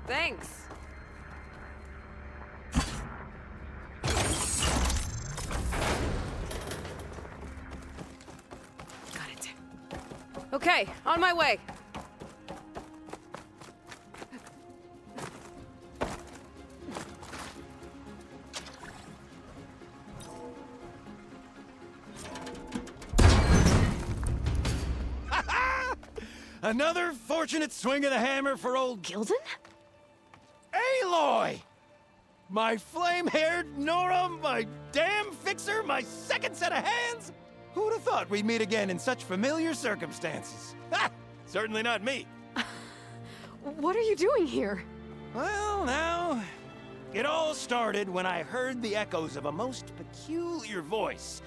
Thanks. Got it. Okay, on my way. Another fortunate swing of the hammer for old Gildan? Aloy! My flame-haired Nora, my damn fixer, my second set of hands! Who'd have thought we'd meet again in such familiar circumstances? Ha! Certainly not me. What are you doing here? Well, now, it all started when I heard the echoes of a most peculiar voice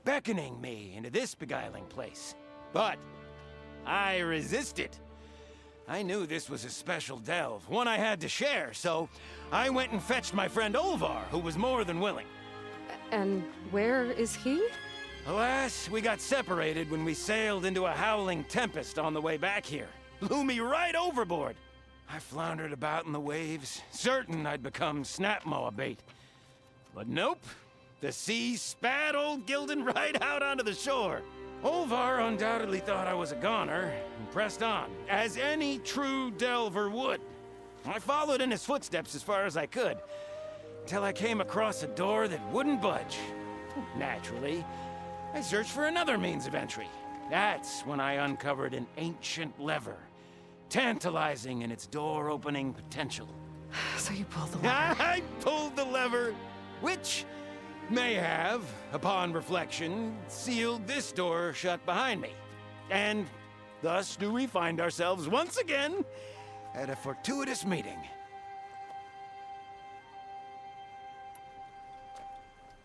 beckoning me into this beguiling place. But I resisted. I knew this was a special delve, one I had to share, so I went and fetched my friend Olvar, who was more than willing. And where is he? Alas, we got separated when we sailed into a howling tempest on the way back here. Blew me right overboard. I floundered about in the waves, certain I'd become snapmaw bait. But nope, the sea spat old Gildan right out onto the shore. Olvar undoubtedly thought I was a goner, and pressed on, as any true delver would. I followed in his footsteps as far as I could, till I came across a door that wouldn't budge. Naturally, I searched for another means of entry. That's when I uncovered an ancient lever, tantalizing in its door-opening potential. So you pulled the lever. I pulled the lever, which may have, upon reflection, sealed this door shut behind me. And thus do we find ourselves once again at a fortuitous meeting.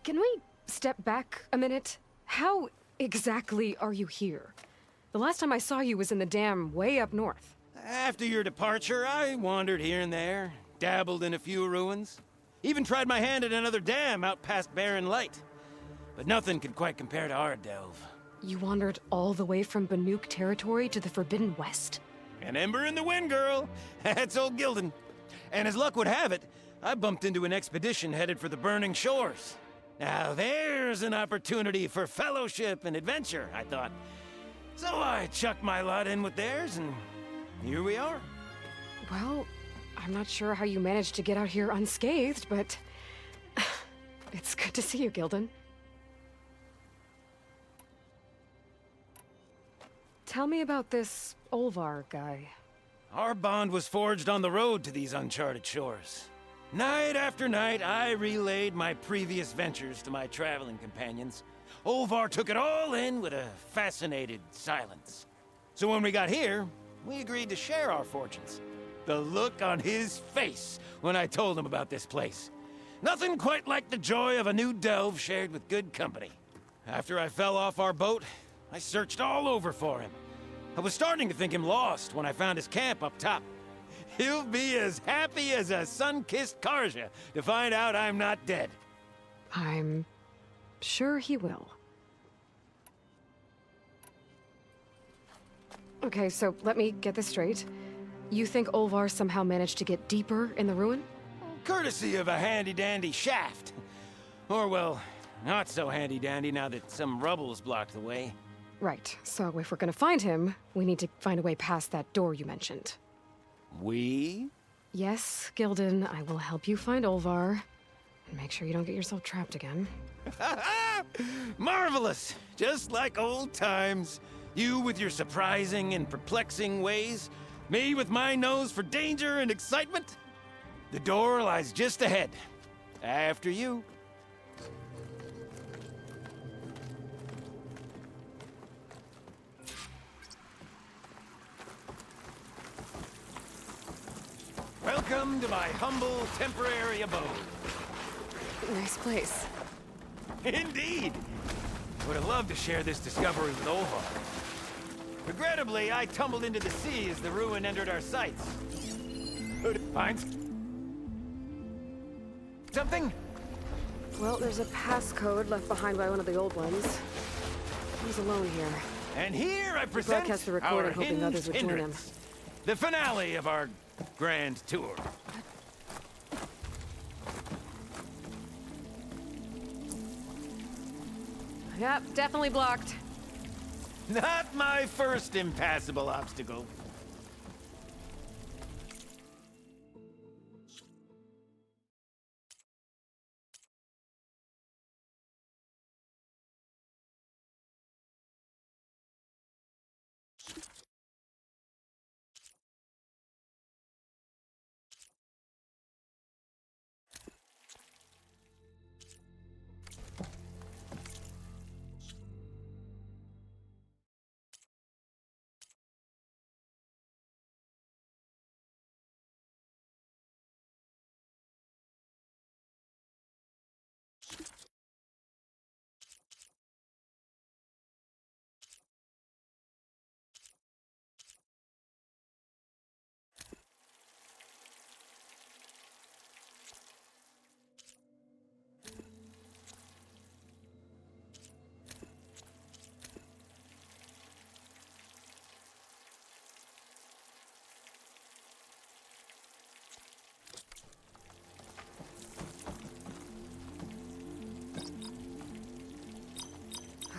Can we step back a minute? How exactly are you here? The last time I saw you was in the dam way up north. After your departure, I wandered here and there, dabbled in a few ruins, even tried my hand at another dam out past Barren Light. But nothing could quite compare to our delve. You wandered all the way from Banuk territory to the Forbidden West? An ember in the wind, girl. That's old Gildan. And as luck would have it, I bumped into an expedition headed for the Burning Shores. Now there's an opportunity for fellowship and adventure, I thought. So I chucked my lot in with theirs, and here we are. Well, I'm not sure how you managed to get out here unscathed, but it's good to see you, Gildan. Tell me about this Olvar guy. Our bond was forged on the road to these uncharted shores. Night after night, I relayed my previous ventures to my traveling companions. Olvar took it all in with a fascinated silence. So when we got here, we agreed to share our fortunes. The look on his face when I told him about this place. Nothing quite like the joy of a new delve shared with good company. After I fell off our boat, I searched all over for him. I was starting to think him lost when I found his camp up top. He'll be as happy as a sun-kissed Karja to find out I'm not dead. I'm sure he will. Okay, so let me get this straight. You think Olvar somehow managed to get deeper in the ruin? Courtesy of a handy-dandy shaft. Or, well, not so handy-dandy now that some rubble's blocked the way. Right, so if we're gonna find him, we need to find a way past that door you mentioned. We? Yes, Gildan, I will help you find Olvar. And make sure you don't get yourself trapped again. Marvelous! Just like old times. You with your surprising and perplexing ways. Me with my nose for danger and excitement. The door lies just ahead. After you. Welcome to my humble, temporary abode. Nice place. Indeed! Would have loved to share this discovery with Olvar. Regrettably, I tumbled into the sea as the ruin entered our sights. Find something? Well, there's a passcode left behind by one of the old ones. He's alone here. And here I present broadcast the recording, our hoping others would join him. Hindrance, the finale of our grand tour. Yep, definitely blocked. Not my first impassable obstacle.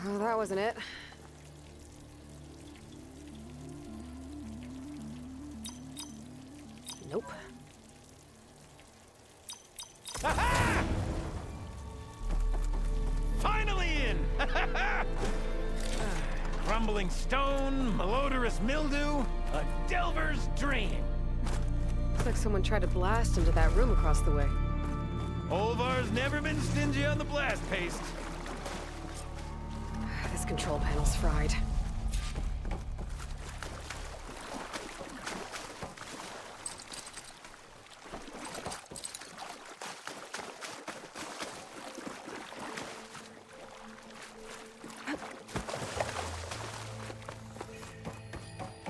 Oh, that wasn't it. Nope. Aha! Finally in! Crumbling stone, malodorous mildew, a delver's dream. Looks like someone tried to blast into that room across the way. Olvar's never been stingy on the blast paste. This control panel's fried.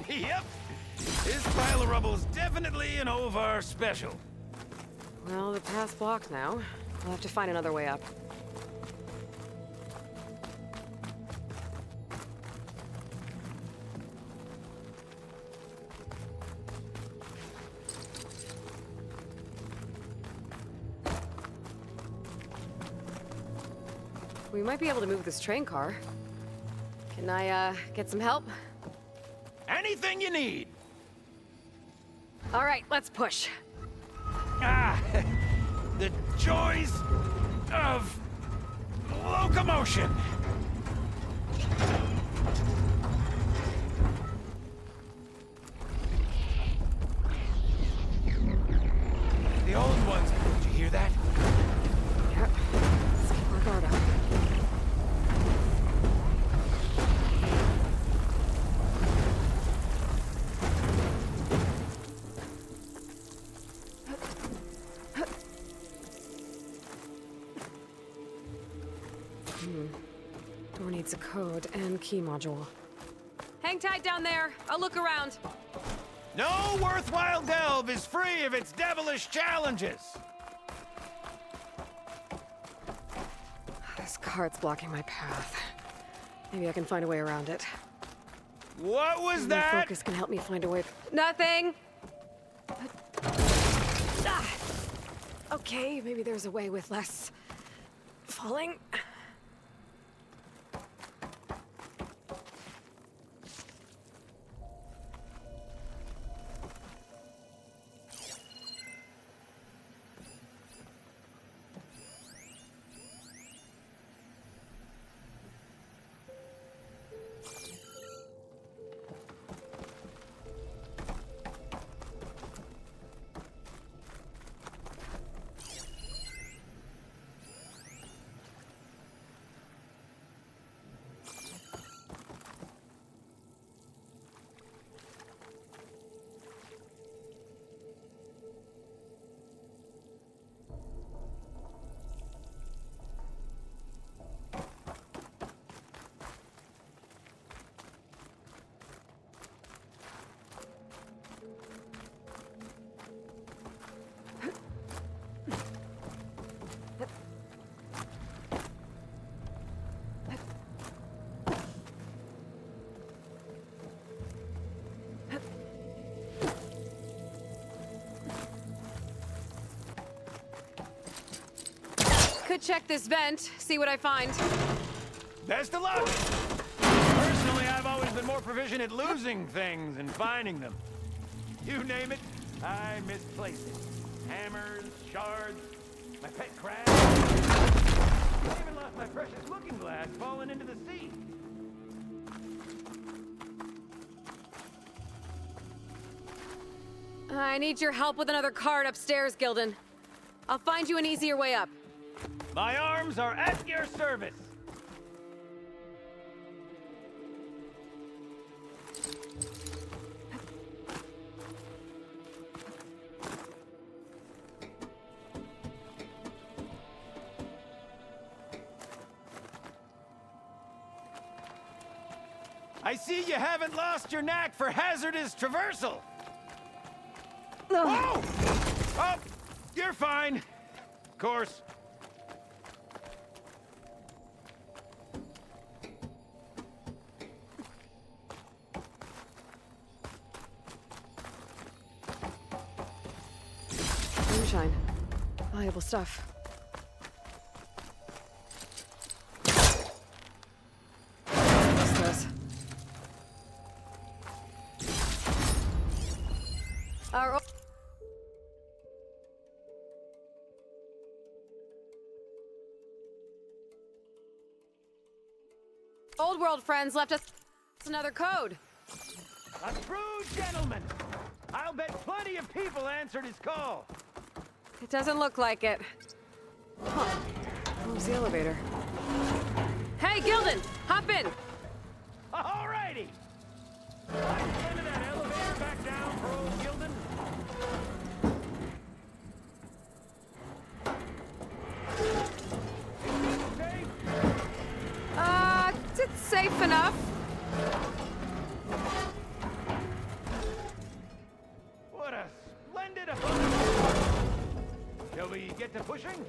Yep. This pile of rubble's definitely an Olvar special. Well, the path's blocked now. We'll have to find another way up. We might be able to move this train car. Can I, get some help? Anything you need. All right, let's push. Ah, the joys of locomotion. The old ones, did you hear that? Yep. Let's keep our guard up. Door needs a code and key module. Hang tight down there. I'll look around. No worthwhile delve is free of its devilish challenges. This cart's blocking my path. Maybe I can find a way around it. What was My that? focus can help me find a way. Nothing! Ah. Okay, maybe there's a way with less falling. could check this vent, see what I find. Best of luck! Personally, I've always been more proficient at losing things than finding them. You name it, I misplaced it. Hammers, shards, my pet crab. I even lost my precious looking glass falling into the sea. I need your help with another card upstairs, Gildan. I'll find you an easier way up. My arms are at your service. I see you haven't lost your knack for hazardous traversal. Whoa! Oh, you're fine. Of course. Moonshine. Valuable stuff. What's this? Our old world friends left us another code. A true gentleman. I'll bet plenty of people answered his call. It doesn't look like it. Huh. Where's the elevator? Hey, Gildan! Hop in! Alrighty. I'm sending that elevator back down for old Gildan. Safe? It's safe enough. What a splendid Shall we get to pushing?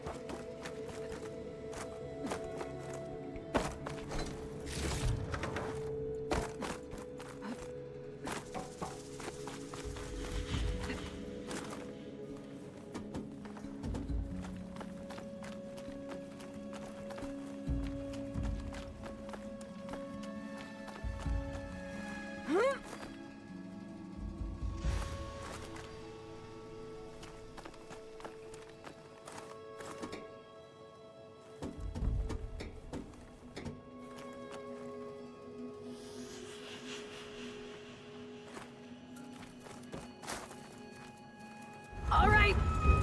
All right,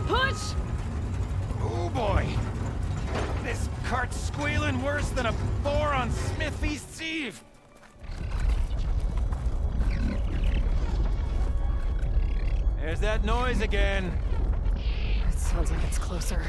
push! Oh boy. This cart's squealing worse than a boar on Smith Feast's Eve. There's that noise again. It sounds like it's closer.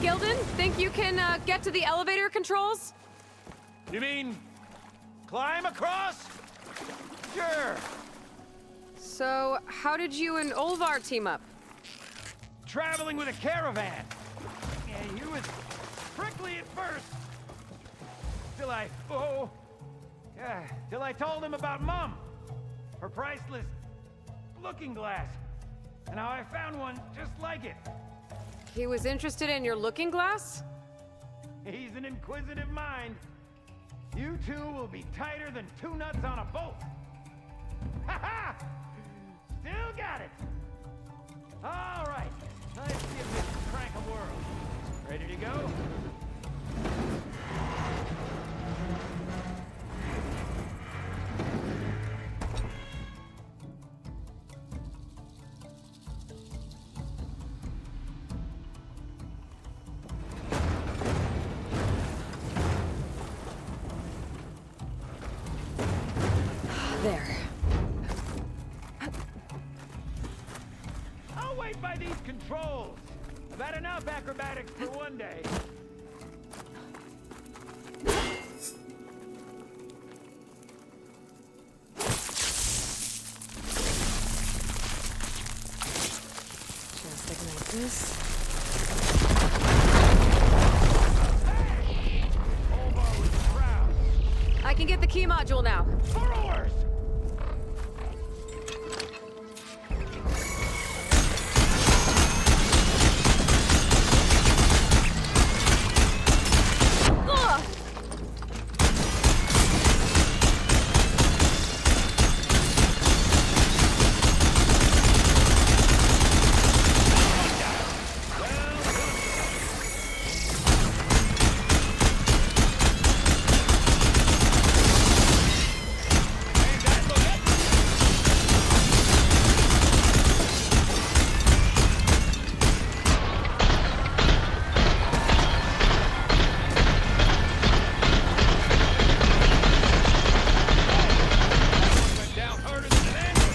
Gildan, think you can get to the elevator controls? You mean climb across? Sure. So, how did you and Olvar team up? Traveling with a caravan. Yeah, he was prickly at first. Till I told him about Mom. Her priceless looking glass. And how I found one just like it. He was interested in your looking glass? He's an inquisitive mind. You two will be tighter than two nuts on a bolt. Ha ha! Still got it. All right. Let's give this crank a whirl. Ready to go? There. controls. I've had enough acrobatics for one day. Just ignite this. Olvar was proud. I can get the key module now. Burrowers! Ugh! Went down harder than an anvil.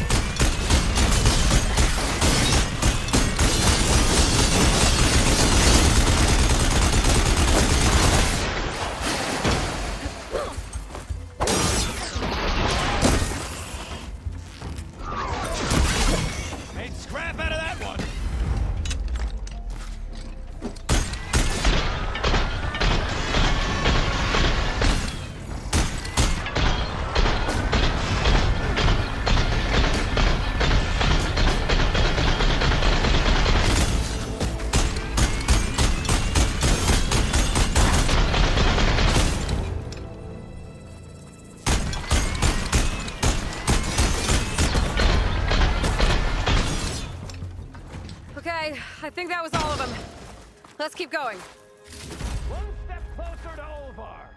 Made scrap out of that one. Okay, I think that was all of them. Let's keep going. One step closer to Olvar.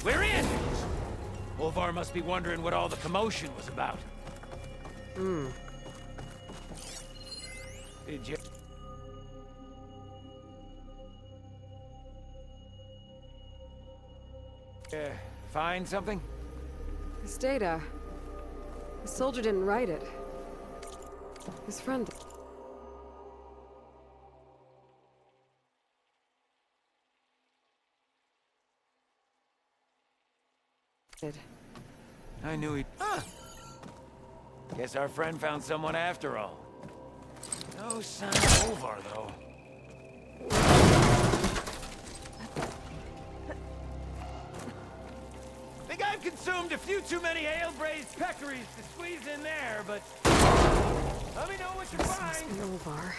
We're in! Olvar must be wondering what all the commotion was about. Did you... find something? This data. The soldier didn't write it. His friend did. I knew he'd... Huh! Guess our friend found someone after all. No sign of Olvar, though. Think I've consumed a few too many ale-braised peccaries to squeeze in there, but... Let me know what you This must find! be Olvar.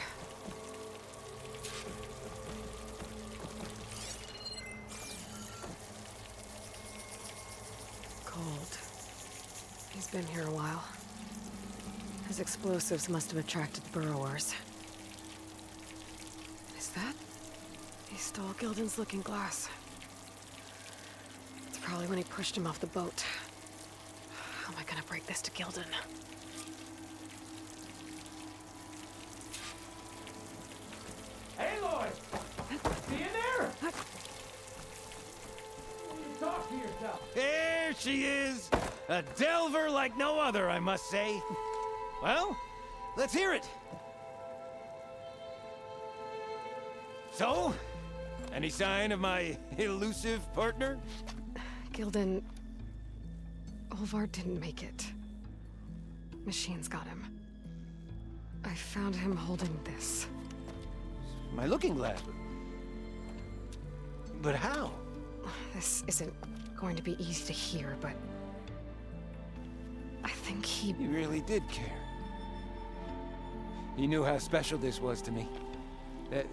Cold. He's been here a while. His explosives must have attracted burrowers. Is that? He stole Gildan's looking glass. It's probably when he pushed him off the boat. How am I gonna break this to Gildan? Hey, Lloyd! See you there? Talk to yourself. There she is! A delver like no other, I must say. Well, let's hear it. So, any sign of my elusive partner? Gildan... Olvar didn't make it. Machines got him. I found him holding this. My looking glass. But how? This isn't going to be easy to hear, but... I think he... He really did care. He knew how special this was to me. That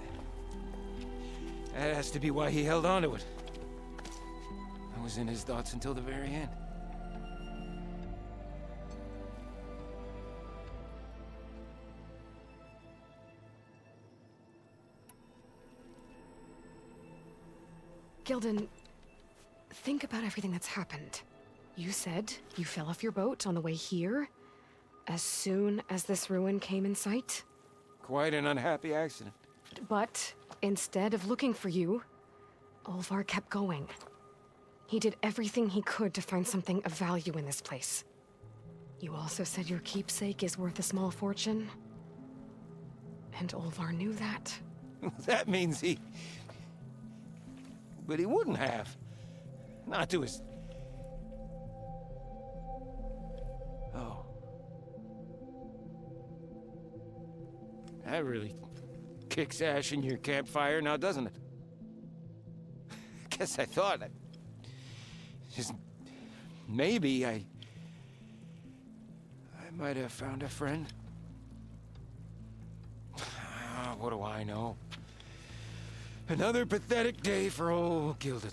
has to be why he held on to it. I was in his thoughts until the very end. Gildan, think about everything that's happened. You said you fell off your boat on the way here. as soon as this ruin came in sight. Quite an unhappy accident. But instead of looking for you, Olvar kept going. He did everything he could to find something of value in this place. You also said your keepsake is worth a small fortune. And Olvar knew that. That means he... But he wouldn't have. Not to his... Oh. That really kicks ash in your campfire now, doesn't it? Guess I thought... Just... Maybe I might have found a friend. What do I know? Another pathetic day for old Gildan.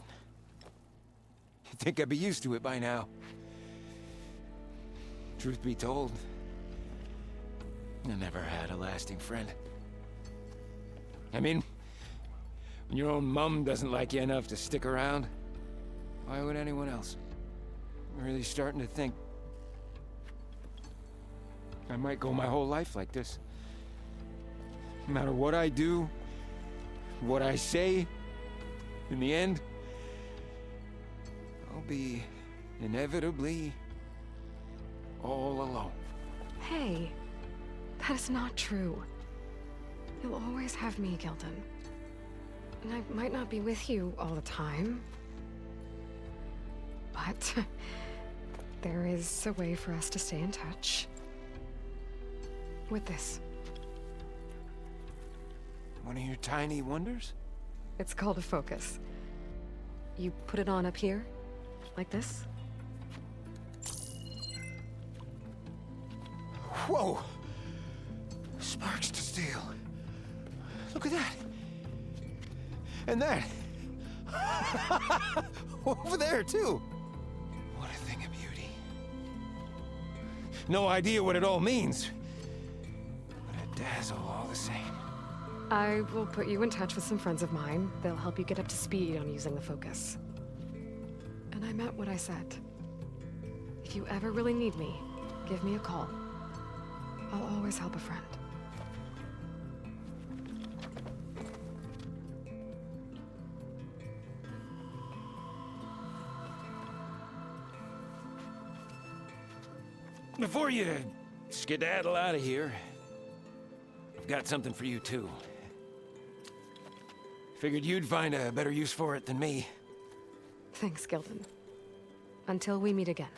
You'd think I'd be used to it by now. Truth be told, I never had a lasting friend. I mean, when your own mum doesn't like you enough to stick around, why would anyone else? I'm really starting to think I might go my whole life like this. No matter what I do, what I say, in the end, I'll be inevitably all alone. Hey, that is not true. You'll always have me, Gildan. And I might not be with you all the time. But there is a way for us to stay in touch. With this. One of your tiny wonders? It's called a focus. You put it on up here, like this. Whoa! Sparks to steel. Look at that! And that! Over there, too! What a thing of beauty. No idea what it all means. But a dazzle all the same. I will put you in touch with some friends of mine. They'll help you get up to speed on using the focus. And I meant what I said. If you ever really need me, give me a call. I'll always help a friend. Before you skedaddle out of here, I've got something for you, too. Figured you'd find a better use for it than me. Thanks, Gildan. Until we meet again.